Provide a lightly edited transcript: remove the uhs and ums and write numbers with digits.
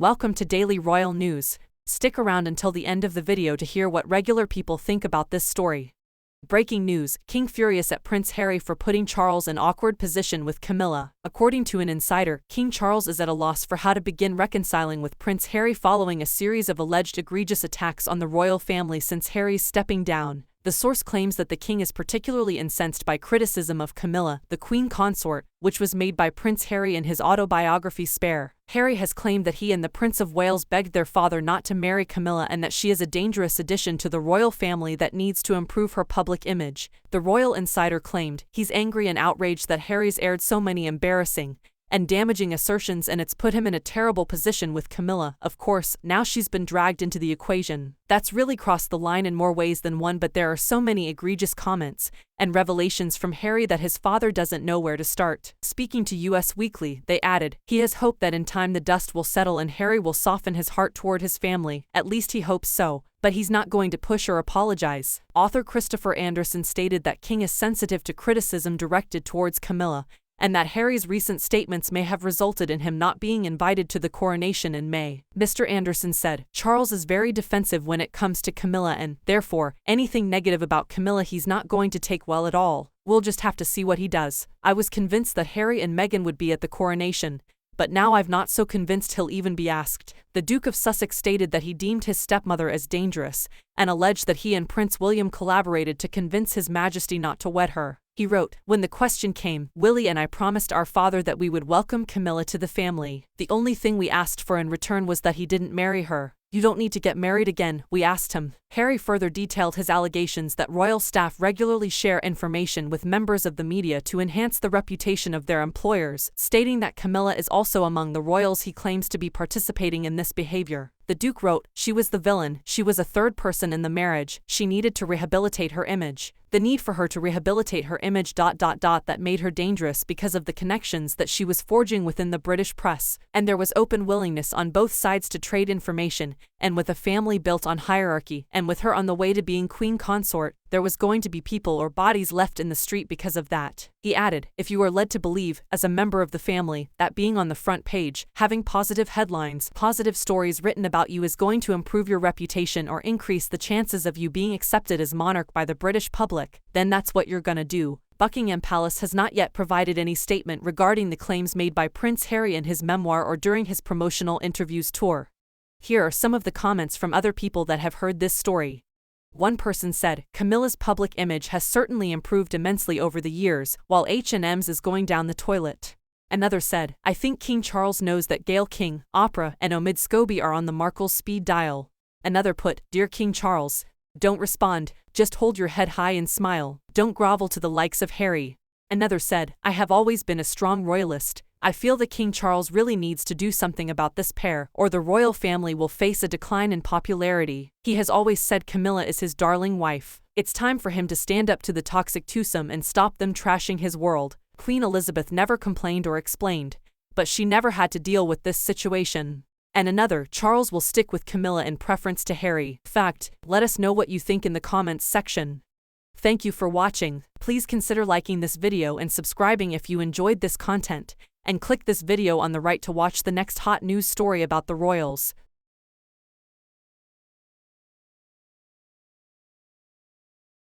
Welcome to Daily Royal News. Stick around until the end of the video to hear what regular people think about this story. Breaking news: King furious at Prince Harry for putting Charles in awkward position with Camilla. According to an insider, King Charles is at a loss for how to begin reconciling with Prince Harry following a series of alleged egregious attacks on the royal family since Harry's stepping down. The source claims that the king is particularly incensed by criticism of Camilla, the Queen Consort, which was made by Prince Harry in his autobiography Spare. Harry has claimed that he and the Prince of Wales begged their father not to marry Camilla and that she is a dangerous addition to the royal family that needs to improve her public image. The royal insider claimed he's angry and outraged that Harry's aired so many embarrassing and damaging assertions and it's put him in a terrible position with Camilla. Of course, now she's been dragged into the equation. That's really crossed the line in more ways than one, but there are so many egregious comments and revelations from Harry that his father doesn't know where to start. Speaking to US Weekly, they added, he has hope that in time the dust will settle and Harry will soften his heart toward his family. At least he hopes so. But he's not going to push or apologize. Author Christopher Anderson stated that King is sensitive to criticism directed towards Camilla, and that Harry's recent statements may have resulted in him not being invited to the coronation in May. Mr. Anderson said, Charles is very defensive when it comes to Camilla and, therefore, anything negative about Camilla he's not going to take well at all. We'll just have to see what he does. I was convinced that Harry and Meghan would be at the coronation, but now I'm not so convinced he'll even be asked. The Duke of Sussex stated that he deemed his stepmother as dangerous, and alleged that he and Prince William collaborated to convince His Majesty not to wed her. He wrote, when the question came, Willie and I promised our father that we would welcome Camilla to the family. The only thing we asked for in return was that he didn't marry her. You don't need to get married again, we asked him. Harry further detailed his allegations that royal staff regularly share information with members of the media to enhance the reputation of their employers, stating that Camilla is also among the royals he claims to be participating in this behavior. The Duke wrote, she was the villain, she was a third person in the marriage, she needed to rehabilitate her image. The need for her to rehabilitate her image ... that made her dangerous because of the connections that she was forging within the British press, and there was open willingness on both sides to trade information, and with a family built on hierarchy, and with her on the way to being Queen Consort, there was going to be people or bodies left in the street because of that. He added, if you are led to believe, as a member of the family, that being on the front page, having positive headlines, positive stories written about you is going to improve your reputation or increase the chances of you being accepted as monarch by the British public, then that's what you're gonna do. Buckingham Palace has not yet provided any statement regarding the claims made by Prince Harry in his memoir or during his promotional interviews tour. Here are some of the comments from other people that have heard this story. One person said, Camilla's public image has certainly improved immensely over the years, while H&M's is going down the toilet. Another said, I think King Charles knows that Gayle King, Oprah, and Omid Scobie are on the Markle speed dial. Another put, Dear King Charles, don't respond, just hold your head high and smile, don't grovel to the likes of Harry. Another said, I have always been a strong royalist. I feel that King Charles really needs to do something about this pair, or the royal family will face a decline in popularity. He has always said Camilla is his darling wife. It's time for him to stand up to the toxic twosome and stop them trashing his world. Queen Elizabeth never complained or explained, but she never had to deal with this situation. And another, Charles will stick with Camilla in preference to Harry. Fact, let us know what you think in the comments section. Thank you for watching. Please consider liking this video and subscribing if you enjoyed this content. And click this video on the right to watch the next hot news story about the royals.